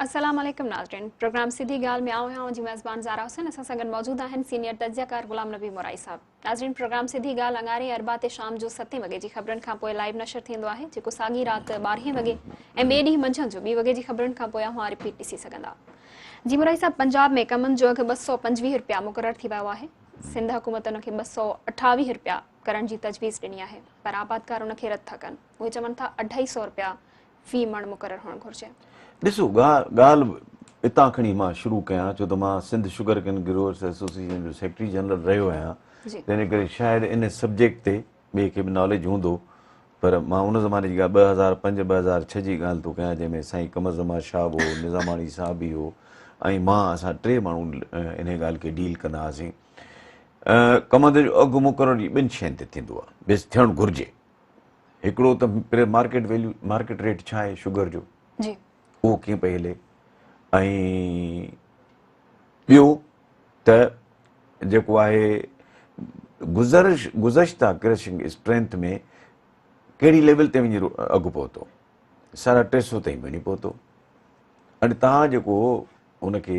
अस्सलाम वालेकुम नाज़रीन। प्रोग्राम सिधी ॻाल्हि में आऊं आहियां जी मेज़बान ज़ारा हुसैन। असां सां गॾु मौजूद आहिनि सीनियर तजियाकार गुलाम नबी मोराई साहब। नाज़रीन, प्रोग्राम सिधी ॻाल्हि अंगारे अरबा ते शाम जो 7 वॻे जी ख़बरुनि खां पोइ लाइव नशर थींदो आहे, जेको साॻी राति 12 वॻे ऐं ॿिए ॾींहुं मंझंदि जो 2 वॻे जी ख़बरुनि खां पोइ अव्हां रिपीट ॾिसी सघंदा। जी मोराई साहब, पंजाब में कमनि जो अघु 225 रुपया मुक़ररु थी वियो आहे। सिंध हुकूमत उनखे 228 रुपया करण जी तजवीज़ ॾिनी आहे, पर आबादकार उनखे रद्द था कनि। उहे चवनि था 250 रुपया फी मण मुक़ररु हुअणु घुरिजे। ॾिसो, ॻाल्हि हितां खणी मां शुरू कयां, छो त मां Sindh sugar cane growers association जो सेक्रेटरी जनरल रहियो आहियां, तंहिं करे शायदि इन सब्जेक्ट ते ॿिए खे बि नॉलेज हूंदो, पर मां उन ज़माने जी ॻाल्हि 2005-2006 जी ॻाल्हि थो कयां, जंहिंमें साईं कमर ज़मान शाह हो, निज़ामाणी साहब बि हो, ऐं असां 3 माण्हू इन ॻाल्हि खे डील कंदा हुआसीं। कमंद जो अघु मुक़ररु जी 2 शयुनि ते थींदो आहे, बेस थियणु घुरिजे। हिकिड़ो त मार्केट रेट छा आहे शुगर जो, उहो कीअं पई हले, ऐं ॿियो त जेको आहे गुज़श्ता क्रशिंग स्ट्रेंथ में कहिड़ी लेवल ते वञी अघु पहुतो, 350 ताईं वञी पहुतो। अॼु तव्हां जेको उनखे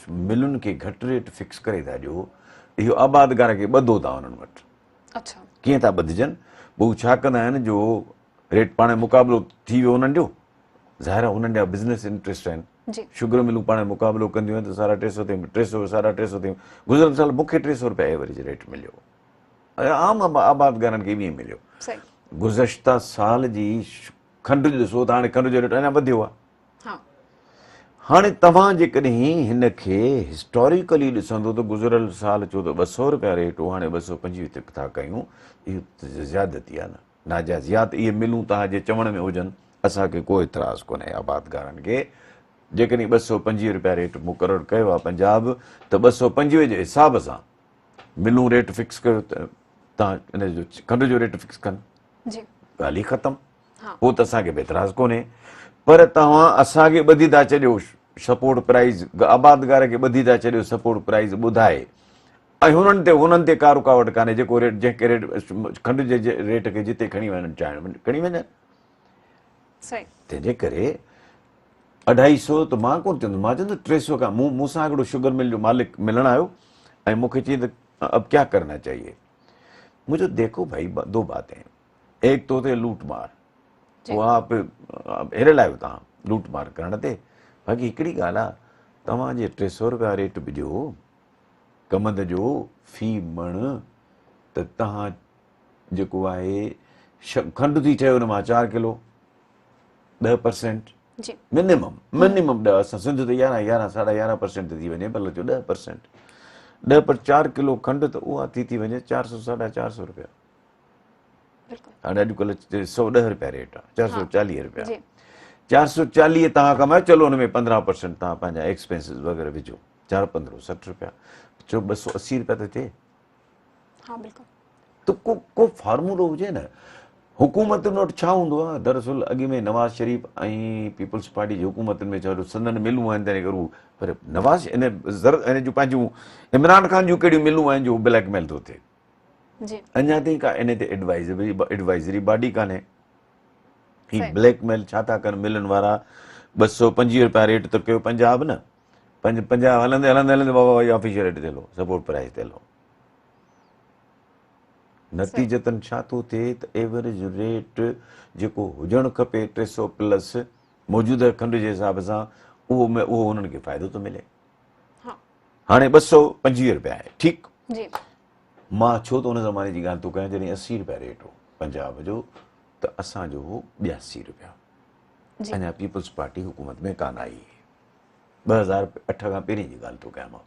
मिलुनि खे घटि रेट फिक्स करे था ॾियो, इहो आबादगार खे ॿधो था उन्हनि वटि। कीअं था ॿधिजनि? हू छा कंदा आहिनि, जो रेट पाण मुक़ाबिलो थी वियो उन्हनि जो, ज़ाहिर आहे उन्हनि जा बिज़नेस इंट्रस्ट आहिनि, शुगर मिलूं पाण मुक़ाबिलो कंदियूं आहिनि त 350 ताईं 300 350 ताईं। गुज़िरियल साल मूंखे 300 रुपया एवरेज रेट मिलियो, आम आबादगारनि खे ईअं मिलियो। गुज़श्ता साल जी खंड जो ॾिसो त हाणे खंड जो रेट अञा वधियो आहे। हाणे तव्हां जेकॾहिं हिन खे हिस्टोरिकली ॾिसंदो त गुज़िरियल साल चओ त 200 रुपया रेट हो, हाणे 225 था कयूं, इहो ज़्यादती आहे न, नाजाइज़। या त इहे मिलूं तव्हांजे चवण में हुजनि, असांखे को इतराज़ कोन्हे आबादगारनि खे। जेकॾहिं 225 रुपया रेट मुक़ररु कयो आहे पंजाब, त 225 जे हिसाब सां मिलूं रेट फिक्स कयो, त तव्हां इन जो खंड जो रेट फिक्स कनि, ॻाल्हि ई ख़तमु। पोइ त असांखे बि एतिराज़ कोन्हे, पर तव्हां असांखे ॿधी था छॾियो सपोर्ट प्राइज़, आबादगार खे ॿधी था छॾियो सपोर्ट प्राइज़ ॿुधाए, ऐं हुननि ते का रुकावट कान्हे, जेको रेट जंहिंखे रेट खंड जे रेट खे जिते खणी वञनि चाहिनि खणी वञनि। तंहिंजे करे 250 त मां कोन चवंदुमि, मां चवंदुमि 300 खां। मूंसां हिकिड़ो शुगर मिल जो मालिक मिलणु आयो ऐं मूंखे चई त अब क्या करना चाहिए। मुझे देखो भाई, 2 बातें हैं। एक तो थे लूट मार, वो आप हिरियल आहियो तव्हां लूट मार करण ते। बाक़ी हिकिड़ी ॻाल्हि आहे, तव्हांजे 300 रुपया रेट बि ॾियो कमंद जो फी मण, त तव्हां जेको आहे खंड थी चयो हुन मां 4 किलो 10% मिनिमम 10। असां सिंध त 11 11.5% थी वञे, भले चओ 10%। 10 पर 4 किलो खंड, त उहा थी वञे 400 450 रुपया। हाणे अॼुकल्ह 110 रुपया रेट आहे, 440 रुपया। 440 तव्हां कमायो, चलो हुन में 15% तव्हां पंहिंजा एक्सपेंसिस वग़ैरह विझो, 4 15 60 रुपया, चओ 280 रुपया त थिए। त को फार्मूलो हुजे न। हुकूमतुनि वटि छा हूंदो आहे, दरअसल अॻु में नवाज़ शरीफ़ ऐं पीपल्स पार्टी जी हुकूमतुनि में चयो संदन मिलूं आहिनि, तंहिं करे पर नवाज़ इन जूं पंहिंजूं इमरान ख़ान जूं कहिड़ियूं मिलूं आहिनि जो ब्लैकमेल थो थिए, अञा ताईं का इन ते एडवाइज़री बॉडी कान्हे। ही ब्लैकमेल छा था कनि मिलनि वारा? 225 रुपया रेट त कयो पंजाब न, 50 हलंदे हलंदे हलंदे बाबा भाई ऑफिशियल रेट ते हलो, सपोर्ट प्राइस ते हलो। नतीजतन छा थो थिए त एवरेज रेट जेको हुजणु खपे 300 प्लस मौजूदा खंड जे हिसाब सां, उहो उन्हनि खे फ़ाइदो थो मिले। हाणे 225 रुपया आहे, ठीकु। मां छो त उन ज़माने जी ॻाल्हि थो कयां जॾहिं 80 रुपया रेट हो पंजाब जो, त असांजो हो 82 रुपया। अञा पीपल्स पार्टी हुकूमत में कान आई, 2008 खां पहिरीं जी ॻाल्हि थो कयां मां।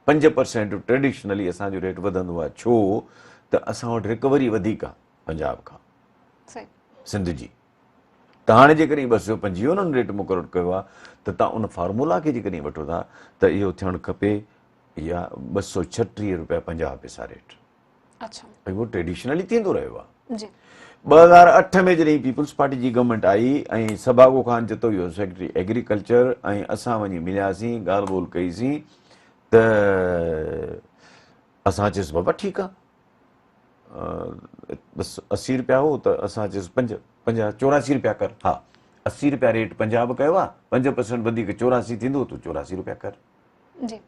5% ट्रेडिशनली असांजो रेट वधंदो आहे, छो त असां वटि रिकवरी वधीक आहे पंजाब खां, सिंध जी। त हाणे जेकॾहिं 225 उन्हनि रेट मुक़ररु कयो आहे, त तव्हां उन फार्मूला खे जेकॾहिं वठो था, त इहो थियणु खपे या 236 रुपया 50 पैसा रेट। भई उहो ट्रेडिशनली थींदो रहियो आहे। 2008 में जॾहिं पीपल्स पार्टी जी गवर्नमेंट आई ऐं सभागो ख़ान जितो वियो सेक्रेटरी एग्रीकल्चर, ऐं असां वञी मिलियासीं, ॻाल्हि ॿोल कईसीं, त असां चयोसि बाबा ठीकु आहे, 80 रुपया हो, त असां चयोसि 84 रुपया कर। हा, 80 रुपया रेट पंजाब कयो आहे, 5% वधीक 84 थींदो, तूं 84 रुपया कर। जी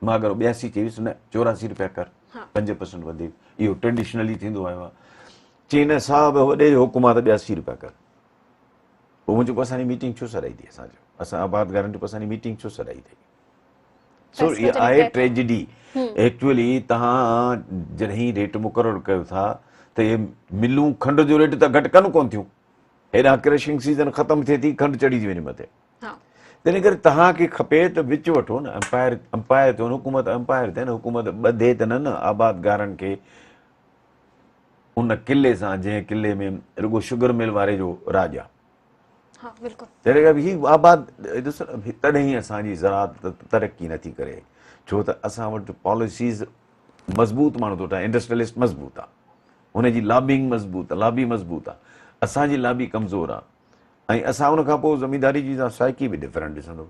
मां अगरि 82 चईसि, न 84 रुपया कर, हाँ 5% वधीक। इहो ट्रेडिशनली थींदो आयो आहे। चई न साहब वॾे जो हुकुम आहे त 82 रुपया कर। पोइ मुंहिंजो पोइ असांजी मीटिंग छो सराई थी असांजो, असां आबादगारनि जो असांजी मीटिंग छो सराई अथई? सो फ़ैसिलो इहा जॾहिं आहे तइ थियो। ट्रेजिडी। एक्चुअली तव्हां जॾहिं रेट मुक़ररु कयो था त इहे मिलूं खंड जो रेट त घटि कनि कोन थियूं। हेॾां क्रशिंग सीज़न ख़तमु थिए थी, खंडु चढ़ी थी वञे मथे। हाँ तंहिं करे तव्हांखे खपे त विच वठो न, अंपायर थियो न, हुकूमत अंपायर थिए न, हुकूमत ॿधे त न आबादगारनि खे उन किले सां, जंहिं किले में रुॻो शुगर मिल वारे जो राज आहे। हाँ बिल्कुल तॾहिं खां ही आबाद ॾिस, तॾहिं असांजी ज़राअत तरक़ी नथी करे, छो त असां वटि पॉलिसीज़ मज़बूत माण्हू थो ठाहे, इंडस्ट्रियलिस्ट मज़बूत आहे, हुनजी लॉबिंग मज़बूत आहे, लॉबी मज़बूत आहे, असांजी लॉबी कमज़ोर आहे। ऐं असां उन खां पोइ ज़मींदारी जी साइकी बि डिफरेंट ॾिसंदो।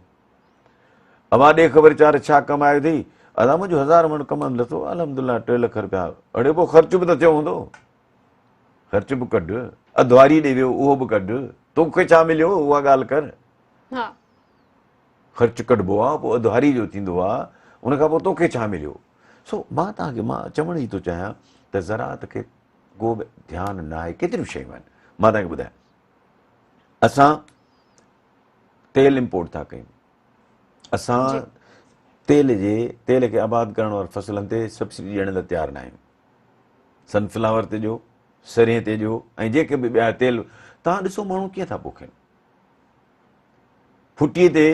अवा ॾे ख़बर चार छा कमायो अथई, अदा मुंहिंजो 1000 मण कमनि लथो, अलहमदिल्ला 3 लख रुपया। अड़े पोइ ख़र्च बि त थियो हूंदो, ख़र्च बि कढ, अधवारी ॾे वियो उहो बि कढ, तोखे छा मिलियो उहा ॻाल्हि कर। हाँ ख़र्च कढिबो आहे, पोइ अधवारी जो थींदो आहे, उन खां पोइ तोखे छा मिलियो। सो मां तव्हांखे मां चवण ई थो चाहियां त ज़राअत खे को बि ध्यानु न आहे। केतिरियूं शयूं आहिनि मां तव्हांखे ॿुधायां। असां तेल इम्पोर्ट था कयूं, असां जी तेल खे आबाद करण वारनि फसलनि ते सब्सिडी ॾियण लाइ तयारु न आहियूं। सनफ्लावर ते ॾियो, सरेह ते ॾियो, ऐं जेके बि ॿिया तेल, तव्हां ॾिसो माण्हू कीअं था पोखनि। फुटीअ ते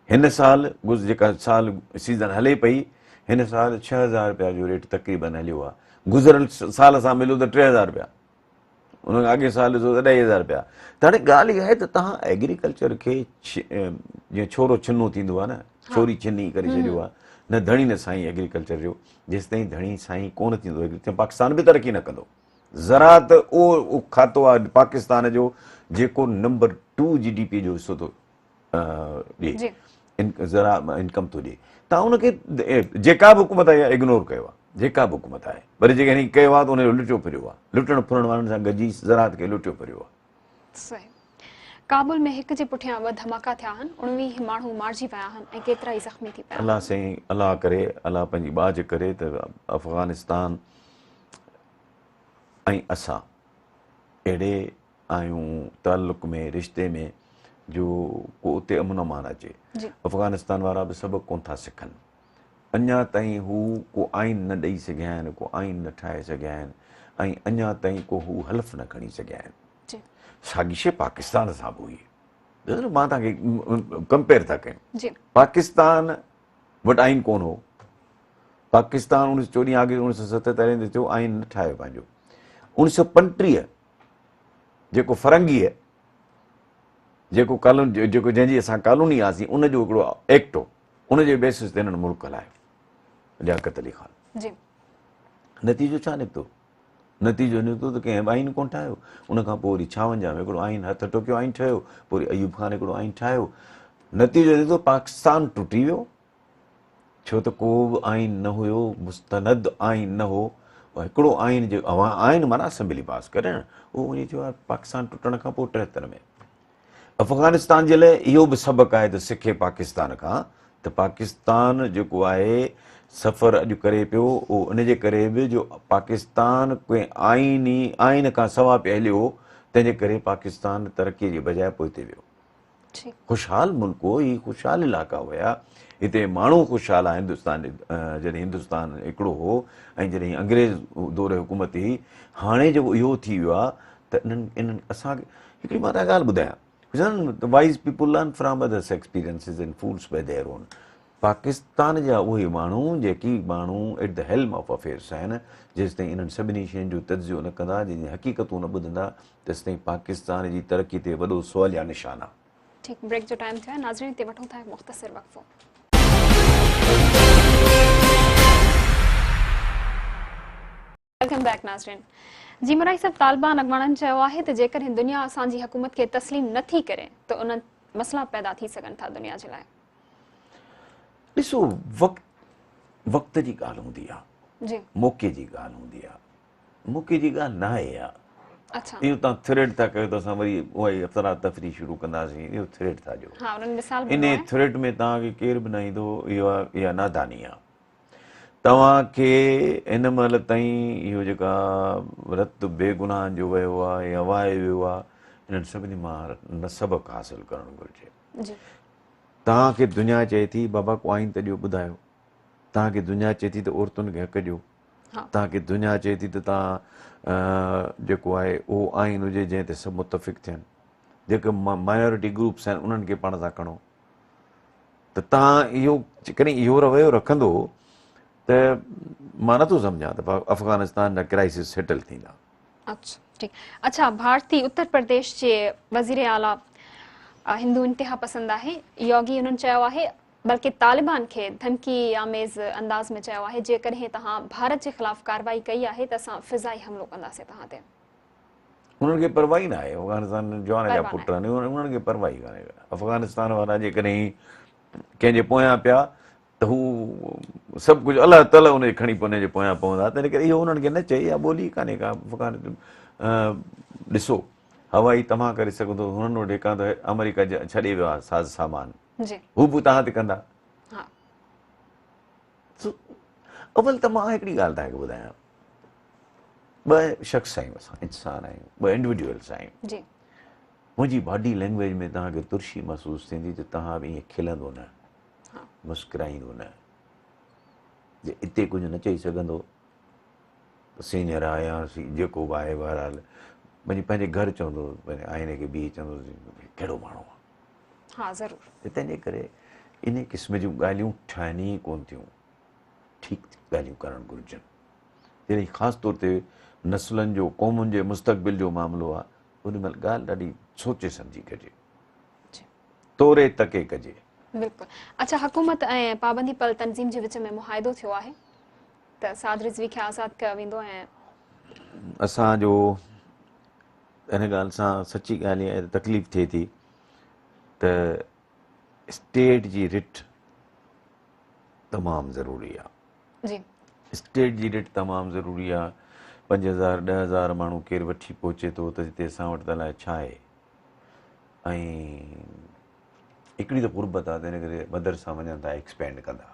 हिन साल जेका साल सीज़न हले पई, हिन साल 6000 रुपया जो रेट तक़रीबन हलियो आहे। गुज़िरियल साल सां मिलियो त 3000 रुपया, उन अॻे साल ॾिसो त 2500 रुपया। त हाणे ॻाल्हि इहा आहे त तव्हां एग्रीकल्चर खे जीअं छोरो छिनो थींदो आहे न, छोरी छिनी करे छॾियो आहे न, धणी न साईं एग्रीकल्चर जो। जेसि ताईं धणी साईं कोन थींदो पाकिस्तान बि तरक़ी न कंदो। ज़राअत उहो खातो आहे पाकिस्तान जो जेको नंबर 2 GDP जो हिसो थो ॾिए, जी इनकम थो ॾिए। तव्हां उनखे जेका बि हुकूमत आहे इग्नोर कयो आहे, जेका बि हुकूमत आहे, वरी जेके हिन कयो आहे त उनजो लुटियो फिरियो आहे, लुटण फुरण वारनि सां गॾिजी ज़राअत खे लुटियो फिरियो आहे। सही। काबुल में हिक जे पुठियां ॿ धमाका थिया आहिनि, 19 माण्हू मारिजी विया आहिनि ऐं केतिरा ई ज़ख़्मी थी पिया अलाह आहिनि। साईं अलाह करे, अलाह पंहिंजी बाज करे त अफ़गानिस्तान ऐं असां अहिड़े आहियूं ताल्लुक़ में, रिश्ते में, जो को उते अमन अमान अचे। जी अफ़गानिस्तान वारा बि सबक़ु कोन था सिखनि। अञा ताईं हू को आइन न ॾेई सघिया आहिनि, को आइन न ठाहे सघिया आहिनि, ऐं अञा ताईं को हू हल्फ़ न खणी सघिया आहिनि। जी साॻी शइ पाकिस्तान सां बि हुई। ॾिसो मां तव्हांखे कंपेयर था कयूं। जी पाकिस्तान वटि आइन कोन हो। पाकिस्तान 14 अगस्त 1977 ते थियो, आइन न ठाहियो पंहिंजो। 1935 जेको फरंगी आहे, जेको जंहिंजी असां कॉलोनी हुआसीं, उनजो हिकिड़ो एक्ट हो, उनजे बेसिस ते हिननि मुल्क हलायो, लियाकत अली ख़ान। जी नतीजो छा निकितो? नतीजो निकितो त कंहिं आइन कोन ठाहियो। उन खां पोइ वरी 56 में हिकिड़ो आइन हथ टोकियो, आइन ठहियो, पोइ वरी अयूब ख़ान हिकिड़ो आइन ठाहियो। नतीजो निकितो पाकिस्तान टुटी वियो, छो त को बि आइन न हुयो, मुस्तनद आइन न हो। हिकिड़ो आइन जो आइन माना असेंबली पास करे न, उहो वञी थियो आहे पाकिस्तान टुटण खां पोइ 73 में। अफ़गानिस्तान जे लाइ इहो बि सबक़ु आहे त सिखे पाकिस्तान खां, त पाकिस्तान जेको आहे सफ़र अॼु करे पियो, उहो उनजे करे बि जो पाकिस्तान कोई आइन खां सवा पियो हलियो, तंहिंजे करे पाकिस्तान तरक़ीअ जे बजाए पोइते वियो। ख़ुशहाल मुल्क हो, ही ख़ुशहाल इलाइक़ा हुया, हिते माण्हू ख़ुशहाल आहे। जॾहिं हिंदुस्तान हिकिड़ो हो ऐं जॾहिं अंग्रेज़ दौर हुकूमत हुई, हाणे जेको इहो थी वियो आहे त इन्हनि असांखे हिकिड़ी मां तव्हांखे ॻाल्हि ॿुधायां, wise people learn from others experiences and fools by their own. Pakistan जा उहे माण्हू जेकी माण्हू at the helm of affairs आहिनि, जेसि ताईं इन्हनि सभिनी शयुनि जो तजियो न कंदा, जंहिंजी हक़ीक़तूं न ॿुधंदा, तेसि ताईं पाकिस्तान जी तरक़ी ते वॾो सवालिया निशान आहे। ठीक, ब्रेक जो टाइम थियो आहे। नाज़रीन हिते वठूं था मुख़्तसिर वक़्फ़ो। वेलकम बैक नाज़रीन। जी मुराई साहब, तालिबान अॻवाननि चयो आहे त जेकॾहिं दुनिया असांजी हुकूमत खे तस्लीम नथी करे त उन मसइला पैदा थी सघनि था दुनिया जे लाइ। ॾिसो, वक़्त जी ॻाल्हि हूंदी आहे, जी मौक़े जी ॻाल्हि हूंदी आहे। मौक़े जी ॻाल्हि न आहे इहा। अच्छा इहो तव्हां थ्रेड था कयो त असां वरी उहा ई अफ़रा तफ़री शुरू कंदासीं, इहो थ्रेड था ॾियो। हाँ उन्हनि मिसाल इन ॾिनो आहे। थ्रेड में तव्हांखे केरु बि न ईंदो, इहा नादानी आहे। तव्हांखे हिन महिल ताईं इहो जेका रत बेगुनाहनि जो वियो आहे या वाहे वियो आहे, इन्हनि सभिनी मां न सबक़ु हासिलु करणु घुरिजे। जी तव्हांखे दुनिया चए थी बाबा को आइन त ॾियो ॿुधायो, तव्हांखे दुनिया चए थी त औरतुनि खे हक़ ॾियो, हाँ तव्हांखे दुनिया चए थी त तव्हां जेको आहे उहो आइन हुजे जंहिं ते सभु मुतफ़िक़ थियनि, जेके माइनॉरिटी ग्रुप्स आहिनि उन्हनि खे पाण सां खणो। त तव्हां इहो जेकॾहिं इहो रवैयो रखंदो त मां नथो सम्झां त अफ़गानिस्तान जा क्राइसिस सेटल थींदा। अच्छा ठीक। अच्छा भारतीय उत्तर प्रदेश जे वज़ीर आला हिंदू इंतिहा पसंद आहे, योगी उन्हनि चयो आहे बल्कि तालिबान खे धमकी आमेज़ अंदाज में चयो आहे जेकॾहिं तव्हां भारत जे ख़िलाफ़ कार्रवाई कई आहे त असां फिज़ाई हमलो कंदासीं तव्हां ते। उन्हनि खे परवाही न आहे, अफ़गानिस्तान जवान जा परवाह न पुट आहिनि, उन्हनि खे परवाही कान्हे। अफ़गानिस्तान वारा जेकॾहिं कंहिंजे पोयां पिया त हू सभु कुझु अलाह ताला उनखे खणी हुन जे पोयां पवंदा। त इन करे इहो उन्हनि खे न चए, या ॿोली कान्हे का। ॾिसो हवाई तमाह करे सघंदो, हुननि वटि हिकां त अमेरिका छॾे वियो आहे साज़ सामान, जी हू बि तव्हां ते कंदा। हाँ अवल त मां हिकिड़ी ॻाल्हि तव्हांखे ॿुधायां, ॿ शख़्स आहियूं असां, इंसान आहियूं, ॿ इंडिविजुअल्स आहियूं। जी मुंहिंजी बॉडी लैंग्वेज में तव्हांखे तुर्शी महसूसु थींदी त तव्हां बि ईअं खिलंदो न, हाँ मुस्कुराईंदो न। जे हिते कुझु न चई सघंदो त सीनियर आहे या जेको बि आहे, बहरहाल वञी पंहिंजे घरु चवंदो, पंहिंजे आईने खे बीह चवंदो कहिड़ो माण्हू आहे। हाँ ज़रूर त तंहिंजे करे इन क़िस्म जूं ॻाल्हियूं ठहनि ई कोन थियूं, ठीकु ॻाल्हियूं करणु घुरिजनि। जॾहिं ख़ासि तौर ते नस्लनि जो, क़ौमुनि जे मुस्तक़बिल जो मामिलो आहे, उन महिल ॻाल्हि ॾाढी सोचे सम्झी कजे, जी तोरे तके कजे। बिल्कुलु। अच्छा हुकूमत ऐं पाबंदी पल तंज़ीम जे विच में मुआहिदो थियो आहे त साद रिज़वी खे आज़ादु कयो वेंदो ऐं असांजो हिन ॻाल्हि सां सची ॻाल्हि आहे, तकलीफ़ थिए थी त स्टेट जी रिट तमामु ज़रूरी आहे। जी स्टेट जी रिट तमामु ज़रूरी आहे। 5000 10,000 माण्हू केरु वठी पहुचे थो त हिते असां वटि त अलाए छा आहे। ऐं हिकिड़ी त गुरबत आहे, त हिन करे मदरसा वञनि था, एक्सपेंड कंदा।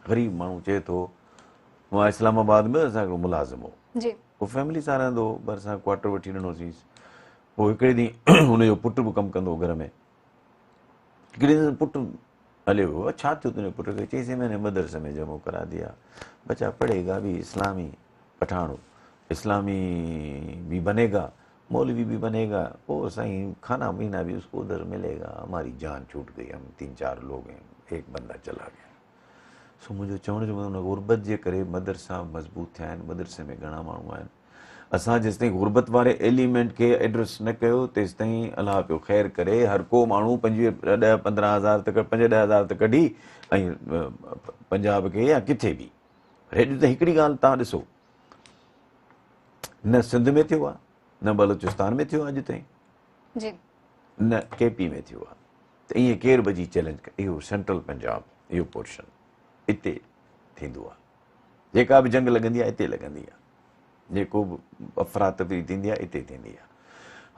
ग़रीब माण्हू चए थो, मां इस्लामाबाद में असांजो मुलाज़िम हो, जी पोइ फैमिली सां रहंदो हो, पर असां क्वार्टर वठी ॾिनोसींसि। पोइ हिकिड़े ॾींहुं हुनजो पुटु बि कमु कंदो हो घर में। हिकिड़े ॾींहुं पुटु हलियो वियो, छा थियो तुंहिंजे पुट खे? चईं मैंने मदरसे में जमा करा दिया, बच्चा पढ़ेगा भी, इस्लामी पठान इस्लामी भी बनेगा, मौलवी भी बनेगा, और साईं खाना पीना भी उसको उधर मिलेगा। हमारी जान छूट गई, हम 3-4 लोग हैं, एक बंदा चला गया। सो मुंहिंजो चवण जो मतिलबु गुरबत जे करे मदरसा मज़बूत थिया आहिनि, मदरसे में घणा माण्हू आहिनि। असां जेसिताईं गुरबत वारे एलिमेंट खे एड्रेस न कयो तेसिताईं अलाह पियो ख़ैरु करे, हर को माण्हू 10-15 हज़ार त 5-10 हज़ार त कढी ऐं पंजाब खे या किथे बि। हेॾी त हिकिड़ी ॻाल्हि तव्हां ॾिसो, न सिंध में थियो आहे, न बलूचिस्तान में थियो आहे अॼु ताईं, जी न केपी में थियो आहे। त ईअं केरु बि चैलेंज करे, इहो सेंट्रल पंजाब, इहो पोर्शन हिते थींदो आहे। जेका बि जंग लॻंदी आहे हिते लॻंदी आहे, जेको बि अफ़रा तफ़री थींदी आहे हिते थींदी आहे।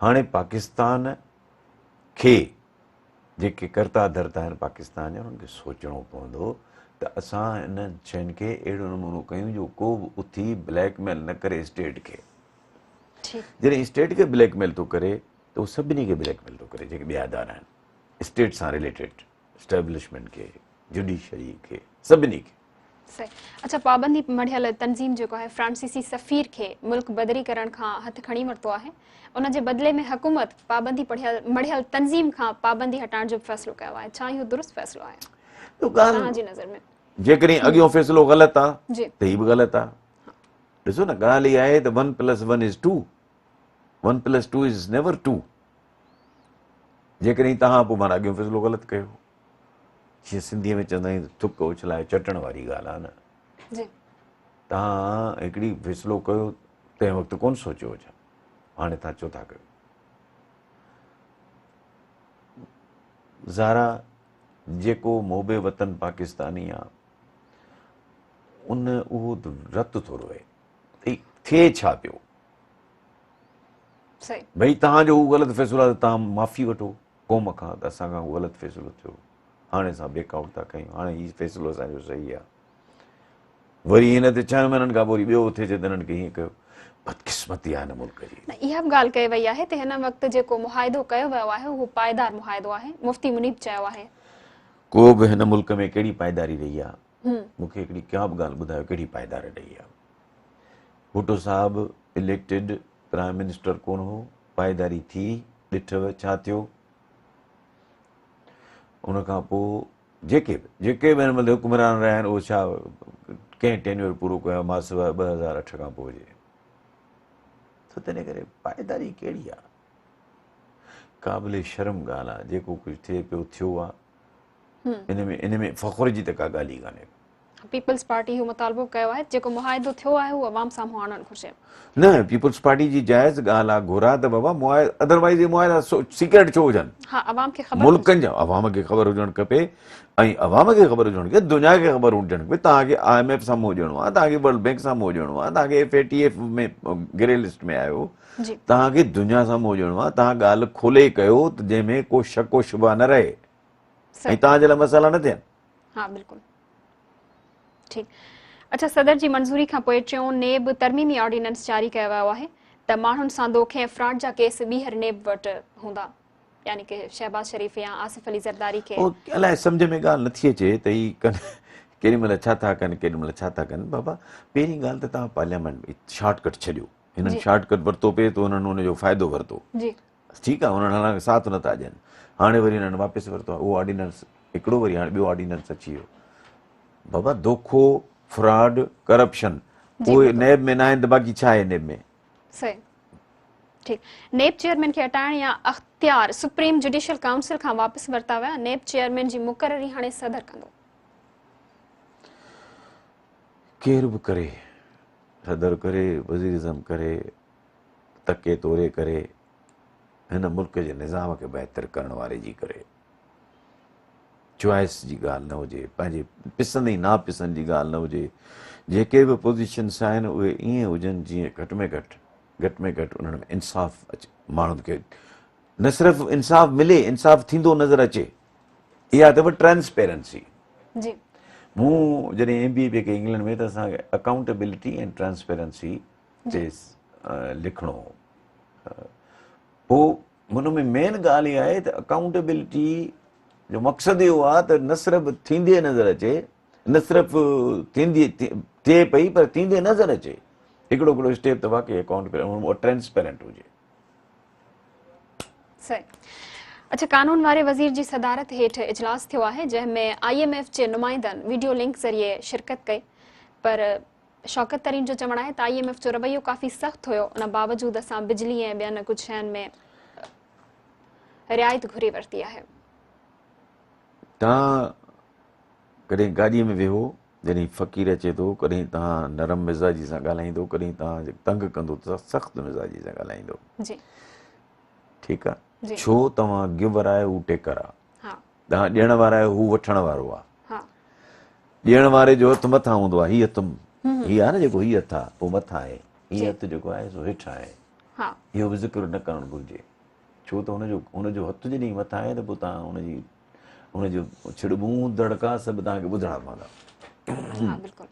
हाणे पाकिस्तान खे जेके कर्ता धर्ता आहिनि पाकिस्तान जा, उन्हनि खे सोचणो पवंदो त असां हिननि शयुनि खे अहिड़ो नमूनो कयूं जो को बि उथी ब्लैकमेल न करे स्टेट खे। ठीकु जॾहिं स्टेट खे ब्लैकमेल थो करे त उहो सभिनी खे ब्लैकमेल थो करे, जेके ॿिया इदारा आहिनि स्टेट सां रिलेटेड, स्टैब्लिशमेंट खे, जुडिशरी खे, सभिनी खे। सही। अच्छा पाबंदी मढ़ियल तंज़ीम जेको आहे फ्रांसीसी सफ़ीर खे मुल्क बदरी करण खां हथ खणी वरितो आहे, उन जे बदिले में हुकूमत पाबंदी मढ़ियल तंज़ीम खां पाबंदी हटाइण जो फ़ैसिलो कयो आहे। छा इहो दुरुस्त फ़ैसिलो आहे तव्हांजी नज़र में? जेकॾहिं अॻियों फ़ैसिलो ग़लति आहे जी त हीउ बि ग़लति आहे। ॾिसो न, ॻाल्हि इहा आहे त 1+1 is 2, 1+2 is never 2। जेकॾहिं तव्हां पोइ माना अॻियों फ़ैसिलो ग़लति कयो, जीअं सिंधीअ में चवंदा आहियूं थुक उछलाए चटण वारी ॻाल्हि आहे न। जी तव्हां हिकिड़ी फ़ैसिलो कयो तंहिं वक़्तु कोन सोचियो हुजे, हाणे तव्हां चओ था कयो। ज़ारा जेको मोबे वतन पाकिस्तानी आहे, उहो रत थो रोए, थिए छा पियो? सही भई तव्हांजो हू ग़लति फ़ैसिलो आहे त तव्हां माफ़ी वठो क़ौम खां त असांखां हू ग़लति फ़ैसिलो थियो, हाणे असां बेकआउट था कयूं, हाणे हीउ फ़ैसिलो असांजो सही आहे। वरी हिन ते 6 महीननि खां पोइ ॿियो थिए त हिननि खे हीअं कयो। बदकिस्मती आहे हिन मुल्क जी। न इहा बि ॻाल्हि कई वई आहे त हिन वक़्तु जेको मुआइदो कयो वियो आहे उहो पाइदार मुआइदो आहे। मुफ्ती मुनीब चयो आहे को बि हिन मुल्क में कहिड़ी पाइदारी रही आहे, मूंखे हिकिड़ी का बि ॻाल्हि ॿुधायो कहिड़ी पाइदारी रही आहे। भुट्टो साहब इलेक्टेड प्राइम मिनिस्टर कोन हो, पाइदारी थी, ॾिठव छा थियो। उन खां पोइ जेके बि हिन महिल हुकुमरान रहिया आहिनि उहो छा कंहिं टेन्योर पूरो कयो मां सवाइ 2008 खां पोइ जे। त तंहिं करे पाइदारी कहिड़ी आहे, क़ाबिल शर्म ॻाल्हि आहे। जेको कुझु थिए पियो थियो आहे, इन में फ़ख्र जी त का ॻाल्हि ई कान्हे। पीपल्स पार्टी इहो मुतालबो कयो आहे जेको मुआइदो थियो आहे उहो अवाम साम्हूं आणणु घुरिजे। न, पीपल्स पार्टी जी जाइज़ ॻाल्हि आहे, घुरा त बाबा अदरवाइज़ ये मुआइदा सीक्रेट छो हुजनि। हाँ, अवाम खे ख़बर मुल्कनि जा अवाम खे ख़बर हुजणु खपे ऐं अवाम खे ख़बर हुजणु खपे, दुनिया खे ख़बर हुजणु खपे। तव्हांखे IMF साम्हूं हुजणो आहे, तव्हांखे वर्ल्ड बैंक साम्हूं हुजणो आहे, तव्हांखे FATF में ग्रे लिस्ट में आयो, जी तव्हांखे दुनिया साम्हूं हुजणो आहे। तव्हां ॻाल्हि खोले कयो त जंहिंमें को शक व शुबा न रहे ऐं तव्हांजे लाइ मसाला न थियनि। हाँ बिल्कुलु ठीकु। अच्छा, सदर जी मंज़ूरी खां पोइ टियों नेब तरमीमी ऑर्डिनेंस जारी कयो वियो आहे त माण्हुनि सां दोखे फ्रॉड जा केस ॿीहर नेब वटि हूंदा, यानी कि शहबाज शरीफ़ या आसिफ अली ज़रदारी खे। अलाए सम्झ में ॻाल्हि नथी अचे त ही कनि केॾी महिल छा था कनि, केॾी महिल छा था कनि। बाबा पहिरीं ॻाल्हि त तव्हां पार्लियामेंट में शॉर्टकट छॾियो, हिननि शॉर्टकट वरितो पिए त हुननि हुनजो फ़ाइदो वरितो, ठीकु आहे, हुननि हाणे साथ नथा ॾियनि, हाणे वरी हिननि वापसि वरितो आहे उहो ऑर्डिनेंस हिकिड़ो, वरी हाणे ॿियो ऑर्डिनेंस अची वियो। बाबा दोखो, फ्रॉड, करप्शन उहे नेब में न आहिनि त बाक़ी छा आहे नेब में? सही ठीकु। नेब चेयरमैन खे हटाइण या अख्तियार सुप्रीम जुडिशियल काउंसिल खां वापसि वरिता विया। नेब चेयरमैन जी मुक़ररी हाणे सदर कंदो। केरु बि करे, सदर करे, वज़ीर आज़म करे, तके तोरे करे, हिन मुल्क जे निज़ाम खे बहितर करण वारे जी करे, चॉइस जी ॻाल्हि न हुजे, पंहिंजे पिसंद ऐं नापिसंद जी ॻाल्हि न हुजे। जेके बि पोज़ीशन्स आहिनि उहे ईअं हुजनि जीअं घटि में घटि उन्हनि में इंसाफ़ अचे, माण्हुनि खे न सिर्फ़ु इंसाफ़ मिले, इंसाफ़ थींदो नज़र अचे। इहा अथव ट्रांसपेरेंसी। मूं जॾहिं MBA कई इंग्लैंड में त असांखे अकाउंटेबिलिटी ऐं ट्रांसपेरेंसी ते लिखिणो हो। पोइ हुन में मेन ॻाल्हि इहा आहे त अकाउंटेबिलिटी जो मक़सदु इहो आहे त न सिर्फ़ु थींदे नज़र अचे, न सिर्फ़ु थिए पई पर थींदे नज़र अचे। हिकिड़ो स्टेप त वाकई अकाउंट ट्रांसपेरेंट हुजे। सही। अच्छा, कानून वारे वज़ीर जी सदारत हेठि इजलास थियो आहे जंहिंमें IMF जे नुमाइंदनि वीडियो लिंक ज़रिए शिरकत कई, पर शौकत तरीन जो चवणु आहे त IMF जो रवैयो काफ़ी सख़्तु हुयो, उन बावजूदि असां बिजली ऐं ॿियनि कुझु शयुनि में रिआयत घुरी वरिती आहे। तव्हां कॾहिं गाॾीअ में वेहो, जॾहिं फ़क़ीर अचे थो, कॾहिं तव्हां नरम मिज़ाजी सां ॻाल्हाईंदो, कॾहिं तव्हां तंग कंदो त सख़्तु मिज़ाजी सां ॻाल्हाईंदो। ठीकु आहे, छो तव्हां गिवर आहे हू टेकर आहे, तव्हां ॾियण वारा आहियो हू वठण वारो आहे। ॾियण वारे जो हथु मथां हूंदो आहे, हीअ हथु हीअ आहे न, जेको हीअ हथु आहे पोइ मथां आहे, हीअ हथु जेको आहे सो हेठि आहे। इहो बि ज़िक्र न करणु घुरिजे, छो त हुनजो हथु जॾहिं मथां आहे त पोइ तव्हां हुनजो छिड़बूं दड़का सभु तव्हांखे ॿुधणा पवंदा। बिल्कुलु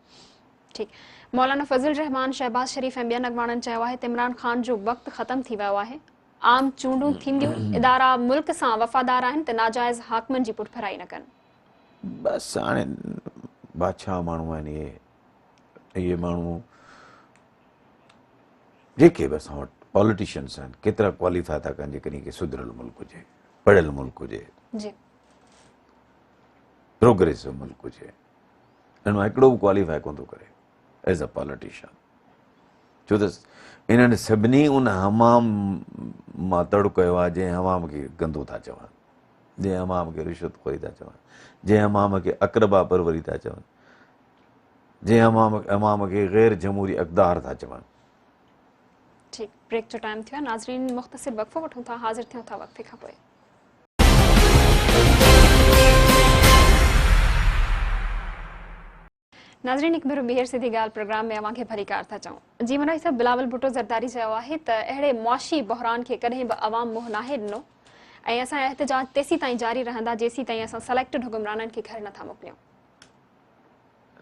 ठीकु। मौलाना फज़ल रहमान, शहबाज शरीफ़ ऐं ॿियनि अॻवाननि चयो आहे त इमरान ख़ान जो वक़्तु ख़तमु थी वियो आहे। आम चूंडूं थींदियूं, इदारा मुल्क सां वफ़ादार आहिनि त नाजाइज़ हाकमनि जी पुठभराई न कनि। बसि हाणे बादशाह माण्हू आहिनि इहे माण्हू जेके बि असां वटि पॉलिटिशियंस आहिनि, केतिरा क्वालिफाई था कनि जेकॾहिं के सुधरियल मुल्क हुजे, पढ़ियल मुल्क हुजे, प्रोग्रेसिव मुल्क हुजे, हिन मां हिकिड़ो बि क्वालिफाई कोन थो करे एज़ अ पॉलिटिशियन। छो त इन्हनि सभिनी उन हमाम मां तड़ो कयो आहे जंहिं हमाम खे गंदो था चवनि, जंहिं हमाम खे रिश्वतखोरी था चवनि, जंहिं हमाम खे अक़रबा परवरी था चवनि, जंहिं हमाम खे ग़ैर जमहूरी अक़दार था चवनि। ठीकु, ब्रेक जो टाइम थियो आहे। नाज़रीन मुख़्तसिर वक़फ़ो वठूं था, हाज़िर थियूं था वक़्फ़े खां पोइ। नाज़रीन हिकु भेरो ॿीहर सिधी ॻाल्हि प्रोग्राम में अव्हांखे भली कार था चऊं। जी मुरारी साहब, बिलावल भुट्टो ज़रदारी चयो आहे त अहिड़े मुआशी बहरान खे कॾहिं बि अवाम मुंहुं नाहे ॾिनो ऐं असांजा एहतजाज तेसीं ताईं जारी रहंदा जेसीं ताईं असां सिलेक्टेड हुकुमराननि खे घर नथा मोकिलियूं।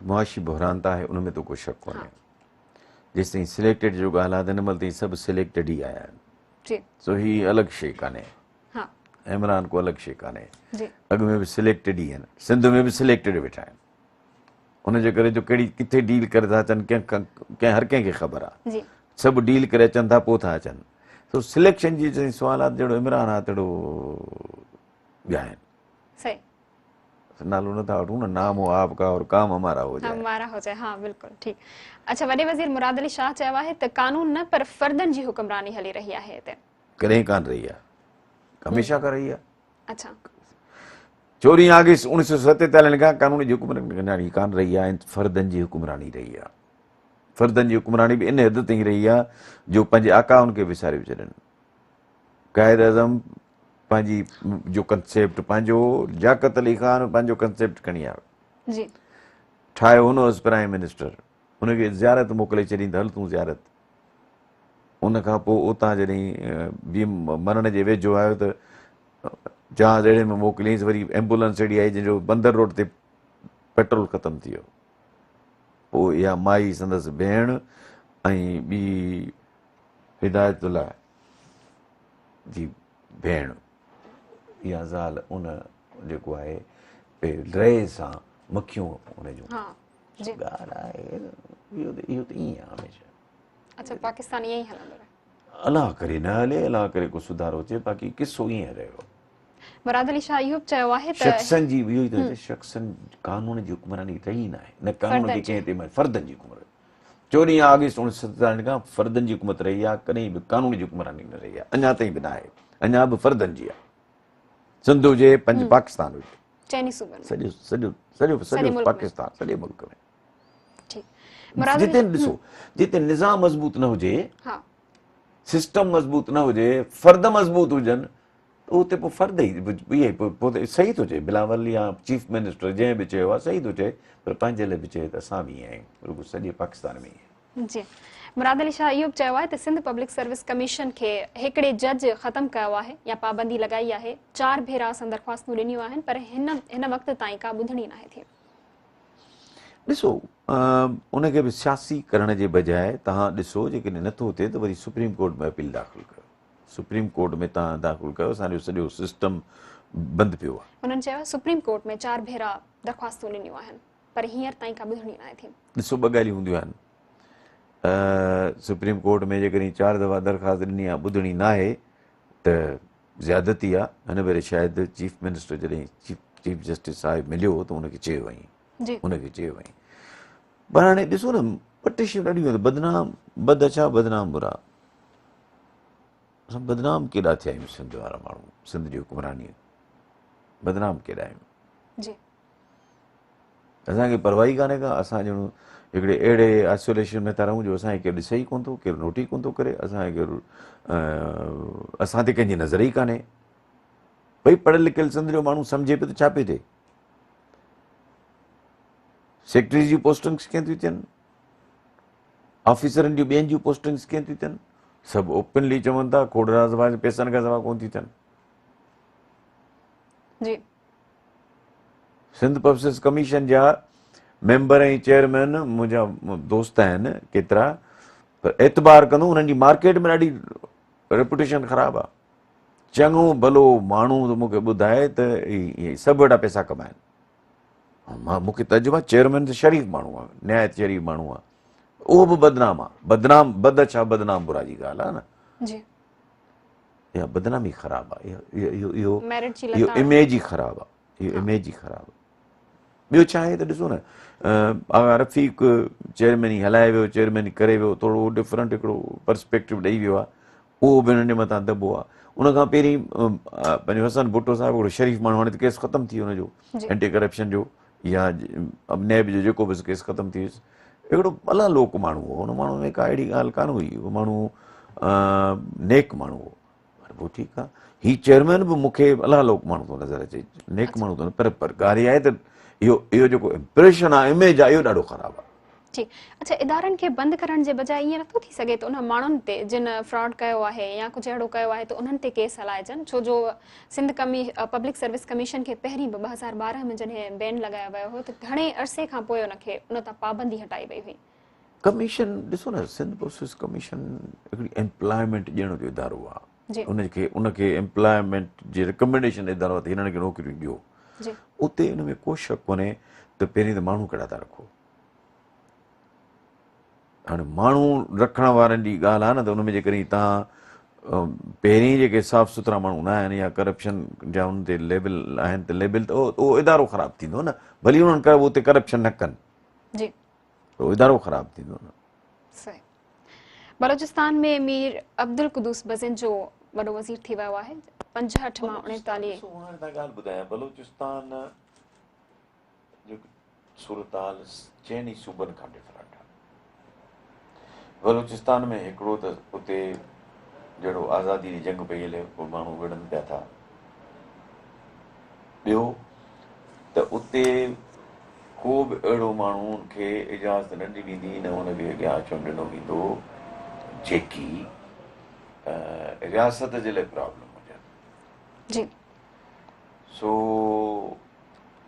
मुआशी बहरान त आहे, उन में तो को शक कोन्हे। हाँ। जेसि ताईं सिलेक्टेड जो ॻाल्हि आहे त हिन महिल ताईं सभु सिलेक्टेड ई आया आहिनि। जी सो ही अलॻि शइ कान्हे, हाँ इमरान को अलॻि शइ कान्हे। जी अॻु में बि सिलेक्टेड ई आहिनि, सिंध में बि सिलेक्टेड वेठा आहिनि। उनजे करे जो कहिड़ी किथे डील करे था अचनि कंहिं हर कंहिंखे ख़बर आहे। जी सभु डील करे अचनि था पोइ था अचनि। सो सिलेक्शन जी जहिड़ी सुवालात जहिड़ो इमरान आहे तहिड़ो ॿिया आहिनि। सही नालो नथा वठूं न, नाम हो आपका और काम हमारा हो जाए। हमारा हो जाए, हाँ बिल्कुल ठीक। अच्छा, वॾे वज़ीर मुराद अली शाह चयो आहे त कानून न पर फर्दनि जी हुकुमरानी हली रही आहे हिते। कॾहिं कान रही आहे, हमेशह कर रही आहे। अच्छा 14 अगस्त 1947 खां कानून जी हुकुमरानी कान रही आहे, फर्दनि जी हुकुमरानी रही आहे। फर्दनि जी हुकुमरानी बि इन हद ताईं रही आहे जो पंहिंजे आकाउनि खे विसारे छॾनि। क़ाइद आज़म पंहिंजी जो कंसेप्ट पंहिंजो, लियाकत अली ख़ान पंहिंजो कंसेप्ट खणी आयो, जी ठाहियो हुन हुअसि प्राइम मिनिस्टर, हुनखे ज़ियारत मोकिले छॾी त हल तूं ज़ियारत। उन खां पोइ उतां जॾहिं मरण जे वेझो आयो त जहाज़ अहिड़े में मोकिलियईंसि, वरी एम्बुलेंस अहिड़ी आई जंहिंजो बंदर रोड ते पेट्रोल ख़तमु थी वियो। पोइ इहा माई संदसि भेण ऐं ॿी हिदायतुल्ला जी भेण, इहा ज़ाल उन जेको आहे रहे सां मखियूं उनजूं। हाँ जी ॻाल्हि आहे इहो त ईअं आहे हमेशह। अच्छा, पाकिस्तान ईअं ई हलंदो रहे। अलाह करे न हले, अलाह करे को सुधारो अचे, बाक़ी किसो ईअं रहियो। मुराद अली शाह इहो बि चयो आहे त शख़्सनि जी इहो ई त शख़्सनि कानून जी हुकुमरानी रही न आहे, न कानून जी कंहिं ते फर्दनि जी हुकुमरानी। 14 अगस्त 1947 खां फर्दनि जी हुकूमत रही आहे, कॾहिं बि कानून जी हुकुमरानी न रही आहे, अञा ताईं बि न आहे, अञा बि फर्दनि जी आहे। सिंध हुजे, पंज पाकिस्तान हुजे, चइनी सूबनि में सॼो सॼो सॼो सॼे सॼो मुल्क में। पाकिस्तान, सॼे मुल्क में। ठीक मुराद जिते अली ॾिसो, जिते निज़ाम मज़बूत न हुजे, हाँ सिस्टम मज़बूत न हुजे, फर्द मज़बूत हुजनि, त उते पोइ फर्द ई इहे पोइ सही थो चए। बिलावल या चीफ मिनिस्टर जंहिं बि चयो आहे सही थो चए, पर पंहिंजे लाइ बि चए त असां बि ईअं आहियूं, रुॻो सॼे पाकिस्तान में ई। जी मुराद अली शाह इहो बि चयो आहे त सिंध पब्लिक सर्विस कमीशन खे हिकिड़े जज ख़तमु कयो आहे या पाबंदी लॻाई आहे। 4 भेरा असां दरख़्वास्तूं ॾिनियूं आहिनि, पर हिन वक़्त ताईं का ॿुधणी नाहे थी। ॾिसो, उनखे बि सियासी करण जे बजाए तव्हां ॾिसो, जेकॾहिं नथो थिए त वरी सुप्रीम कोर्ट में अपील दाख़िल कयो। सुप्रीम कोर्ट में तव्हां दाख़िल कयो, असांजो सॼो सिस्टम बंदि पियो आहे। उन्हनि चयो सुप्रीम कोर्ट में 4 भेरा दरख़्वास्तूं ॾिनियूं आहिनि, पर हींअर ताईं का ॿुधणी नाहे थी। ॾिसो, ॿ ॻाल्हियूं हूंदियूं आहिनि। सुप्रीम कोर्ट में जेकॾहिं 4 दफ़ा दरख़्वास्त ॾिनी आहे, ॿुधणी न आहे त ज़्यादती आहे। हिन भेरे शायदि चीफ मिनिस्टर जॾहिं चीफ जस्टिस साहिबु मिलियो त उनखे चयो वई, जी उनखे चयो वई। पर हाणे ॾिसो न, ॿ टे शयूं ॾाढियूं आहिनि। बदनाम बद अच्छा, बदनाम बुरा। असां बदनाम केॾा थिया आहियूं, सिंध वारा माण्हू, सिंध जी हुकुमरानी बदनाम केॾा आहियूं। जी असांखे परवाही कान्हे का, असां ॼण हिकिड़े अहिड़े आइसोलेशन में था रहूं जो असांखे केरु ॾिसे ई कोन थो, केरु नोट ई कोन थो करे, असांखे केरु असां ते कंहिंजी नज़र ई कान्हे। भई पढ़ियलु लिखियलु सिंध जो माण्हू सम्झे पियो त छा पियो थिए। सेक्रेटरी जी पोस्टिंग्स कीअं थियूं थियनि, ऑफिसरनि जूं ॿियनि जूं पोस्टिंग्स कीअं थियूं थियनि, सभु ओपनली चवनि था खोड़रा सभा पैसनि खां सवाइ कोन थियूं थियनि। जी सिंध पब्लिक कमीशन जा मेंबर ऐं चेयरमैन मुंहिंजा दोस्त आहिनि केतिरा, पर एतबार कंदो उन्हनि जी मार्केट में ॾाढी रेपुटेशन ख़राबु आहे। चङो भलो माण्हू त मूंखे ॿुधाए त इहे सभु वॾा पैसा कमाइनि। मूंखे तजुर्बो आहे, चेयरमैन त शरीफ़ माण्हू आहे, निहायत शरीफ़ माण्हू आहे, उहो बि बदनाम आहे। बदनाम बद अच्छा, बदनाम बुरा जी ॻाल्हि आहे न। जी इहा बदनामी ख़राबु आहे, इहो मेरिट जी इहो लताड़। इमेज ई ख़राबु आहे, इहो इमेज ई ख़राबु आहे। ॿियो छा आहे त ॾिसो न, रफ़ीक चेयरमैन ई हलाए वियो, चेयरमैन ई करे वियो, थोरो डिफरेंट हिकिड़ो पर्सपेक्टिव ॾेई वियो आहे, उहो बि हुनजे मथां दॿो आहे। उनखां पहिरीं पंहिंजो हसन भुट्टो साहिबु हिकिड़ो शरीफ़ माण्हू, हाणे त केस ख़तमु थी वियो हुनजो, एंटी करप्शन जो या नैब जो जेको बि केस ख़तमु थी वियुसि। हिकिड़ो अला लोक माण्हू हो, हुन माण्हू में का अहिड़ी ॻाल्हि कान हुई, उहो माण्हू नेक माण्हू हो। पोइ ठीकु आहे, हीउ चेयरमैन बि मूंखे अला लोक माण्हू थो नज़र अचे, नेक माण्हू थो, पर ॻाल्हि इहा आहे त इहो जेको इम्प्रेशन आहे, इमेज आहे, इहो ॾाढो ख़राबु आहे। जी, अच्छा, इदारनि खे बंदि करण जे बजाए ईअं नथो थी सघे त उन माण्हुनि ते जिन फ्रॉड कयो आहे या कुझु अहिड़ो कयो आहे त उन्हनि ते केस हलाइजनि? छो जो सिंध पब्लिक सर्विस कमीशन खे पहिरीं 2012 में जॾहिं बैन लॻायो वियो हो त घणे अरसे खां पोइ उनखे उन तां पाबंदी हटाई वई हुई। कमीशन ॾिसो न, सिंध प्रोसेस कमीशन हिकिड़ी एम्प्लॉयमेंट ॾियण जो इदारो आहे। उनखे एम्प्लॉयमेंट जे रिकमेंडेशन इदारो आहे त हिननि खे नौकिरियूं ॾियो। उते हुन में को शक कोन्हे त पहिरीं त माण्हू कहिड़ा था रखो। हाणे माण्हू रखण वारनि जी ॻाल्हि आहे न, त हुन में जेकॾहिं तव्हां पहिरीं जेके साफ़ सुथरा माण्हू न आहिनि या करप्शन जा हुन ते लेबल आहिनि त लेबल त उहो इदारो ख़राबु थींदो न। भली हुननि करे उते करप्शन न कनि, उहो इदारो ख़राबु थींदो न। सही। बलोचिस्तान में मीर अब्दुल कुदूस बज़िन जो वॾो वज़ीर थी वियो आहे। 65 मां 39। ॻाल्हि ॿुधायां, बलोचिस्तान जो सूरताल चइनी सूबनि खां डिफरेंट आहे। बलोचिस्तान में हिकिड़ो त उते जहिड़ो आज़ादी जी जंग पई हले, पोइ माण्हू विढ़नि पिया था। ॿियो त उते को बि अहिड़ो माण्हू खे इजाज़त न ॾिनी वेंदी, न हुनखे अॻियां अचणु ॾिनो वेंदो जेकी रियासत जे लाइ प्रॉब्लम हुजनि। सो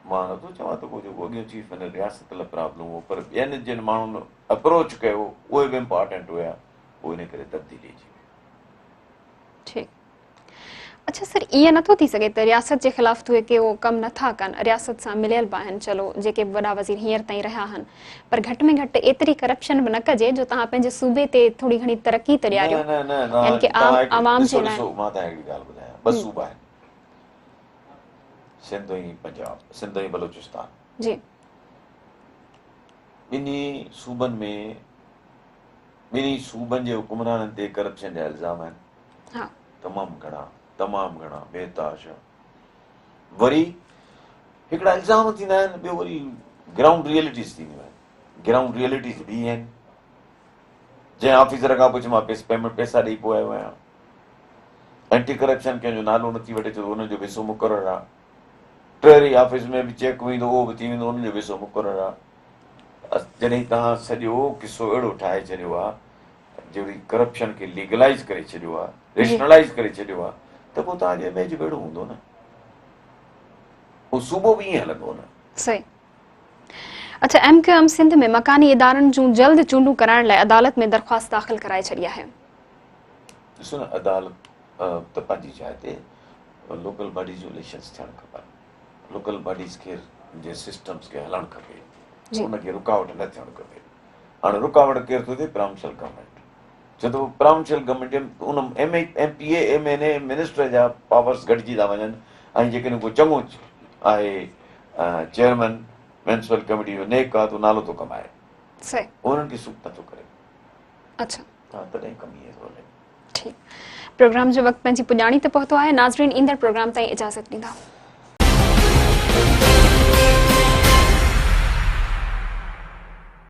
मां नथो चवां त को जेको अॻियां चीफ मिनिस्टर रियासत लाइ प्रॉब्लम हो, पर ॿियनि जिन माण्हुनि अप्रोच कयो उहे बि इम्पॉर्टेंट हुया, पोइ इन करे तब्दीली अची वई। अच्छा सर, ईअं नथो थी सघे त रियासत जे ख़िलाफ़ उहे के उहो कमु नथा कनि, रियासत सां मिलियल बि आहिनि, चलो जेके वॾा वज़ीर हींअर ताईं रहिया आहिनि, पर घटि में घटि एतिरी करप्शन बि न कजे जो तव्हां पंहिंजे सूबे ते थोरी घणी तरक़ी त ॾियारियो। यानी कि आवाम जे लाइ। मां तव्हांखे हिकिड़ी ॻाल्हि ॿुधायां, ॿ सूबा आहिनि, सिंध ऐं पंजाब, सिंध ऐं बलोचिस्तान। ॿिन्ही सूबनि जे हुकुमराननि ते करप्शन जा इल्ज़ाम आहिनि, तमामु घणा बेताशा। वरी हिकिड़ा इल्ज़ाम थींदा आहिनि, ॿियो वरी ग्राउंड रियलिटीज़ थींदियूं आहिनि। ग्राउंड रियलिटीज़ ॿी आहिनि। जंहिं ऑफिसर खां पुछ मां पेमेंट पैसा ॾेई पोइ आयो आहियां, एंटी करप्शन कंहिंजो नालो नथी वठे छो हुनजो पैसो मुक़ररु आहे। ट्रेरी ऑफिस में बि चेक वेंदो, उहो बि थी वेंदो, हुनजो पैसो मुक़ररु आहे। जॾहिं तव्हां सॼो किसो अहिड़ो ठाहे छॾियो आहे, जहिड़ी करप्शन खे लीगलाइज़ करे छॾियो आहे, रेशनलाइज़ करे छॾियो आहे, त पोइ तव्हांजो इमेज बि अहिड़ो हूंदो न, उहो सूबो बि ईअं हलंदो न। सही। अच्छा, MQM सिंध में मकानी इदारनि जूं जल्द चूंडूं कराइण लाइ अदालत में दरख़्वास्त दाख़िल कराए छॾी आहे। ॾिसो न, अदालत त पंहिंजी जाइ ते लोकल बॉडीज़ जूं इलेक्शन्स थियणु खपनि, लोकल बॉडीज़ खे जे सिस्टम्स खे हलणु खपे, उनखे रुकावट न थियणु खपे। हाणे रुकावट केरु थो थिए? Provincial government. छो त प्रोविंशियल गवर्नमेंट उन MPA MNA मिनिस्टर जा पावर्स घटिजी था वञनि, ऐं जेकॾहिं को चङो आहे चेयरमैन म्यूनिसिपल कमेटी जो नेक आहे, त नालो थो कमाए, उन्हनि खे सूट नथो करे। अच्छा, तॾहिं कमी थो हले। ठीकु। प्रोग्राम जो वक़्तु पंहिंजी पुॼाणी ते पहुतो आहे। नाज़रीन, ईंदड़ प्रोग्राम ताईं इजाज़त ॾींदा।